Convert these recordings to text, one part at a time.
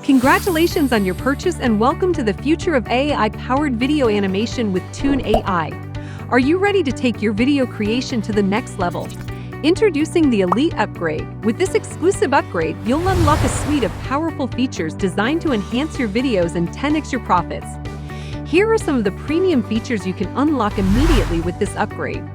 Congratulations on your purchase and welcome to the future of AI-powered video animation with Toon AI. Are you ready to take your video creation to the next level? Introducing the Elite Upgrade. With this exclusive upgrade, you'll unlock a suite of powerful features designed to enhance your videos and 10x your profits. Here are some of the premium features you can unlock immediately with this upgrade.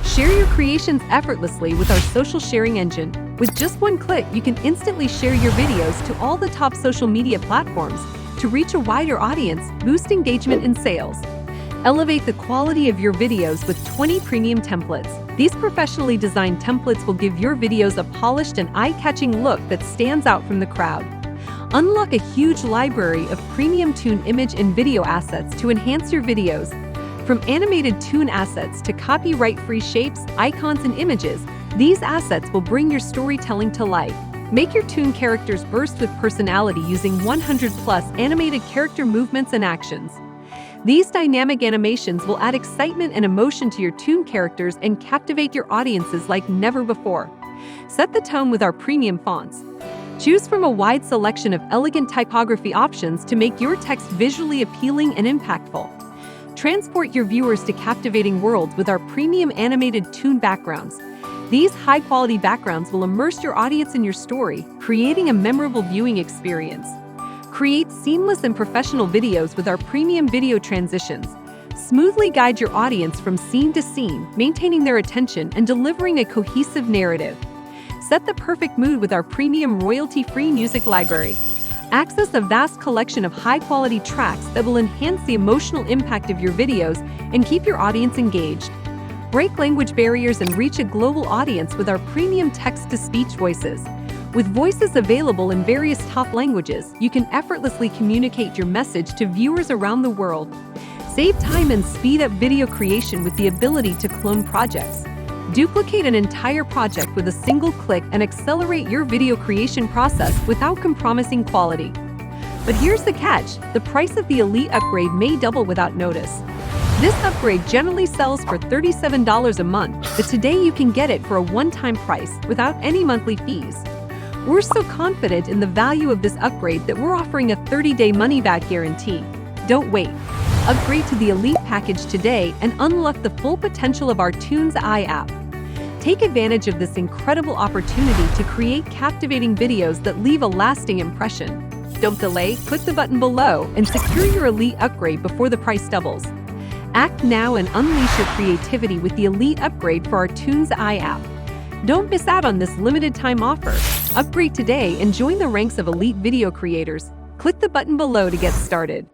Share your creations effortlessly with our social sharing engine. With just one click, you can instantly share your videos to all the top social media platforms to reach a wider audience, boost engagement and sales. Elevate the quality of your videos with 20 premium templates. These professionally designed templates will give your videos a polished and eye-catching look that stands out from the crowd. Unlock a huge library of premium Toon image and video assets to enhance your videos. From animated Toon assets to copyright-free shapes, icons, and images, these assets will bring your storytelling to life. Make your Toon characters burst with personality using 100+ animated character movements and actions. These dynamic animations will add excitement and emotion to your Toon characters and captivate your audiences like never before. Set the tone with our premium fonts. Choose from a wide selection of elegant typography options to make your text visually appealing and impactful. Transport your viewers to captivating worlds with our premium animated Toon backgrounds. These high-quality backgrounds will immerse your audience in your story, creating a memorable viewing experience. Create seamless and professional videos with our premium video transitions. Smoothly guide your audience from scene to scene, maintaining their attention and delivering a cohesive narrative. Set the perfect mood with our premium royalty-free music library. Access a vast collection of high-quality tracks that will enhance the emotional impact of your videos and keep your audience engaged. Break language barriers and reach a global audience with our premium text-to-speech voices. With voices available in various top languages, you can effortlessly communicate your message to viewers around the world. Save time and speed up video creation with the ability to clone projects. Duplicate an entire project with a single click and accelerate your video creation process without compromising quality. But here's the catch: the price of the Elite upgrade may double without notice. This upgrade generally sells for $37 a month, but today you can get it for a one-time price without any monthly fees. We're so confident in the value of this upgrade that we're offering a 30-day money-back guarantee. Don't wait. Upgrade to the Elite package today and unlock the full potential of our Toons AI app. Take advantage of this incredible opportunity to create captivating videos that leave a lasting impression. Don't delay, click the button below and secure your Elite upgrade before the price doubles. Act now and unleash your creativity with the Elite upgrade for our Toons AI app. Don't miss out on this limited-time offer. Upgrade today and join the ranks of elite video creators. Click the button below to get started.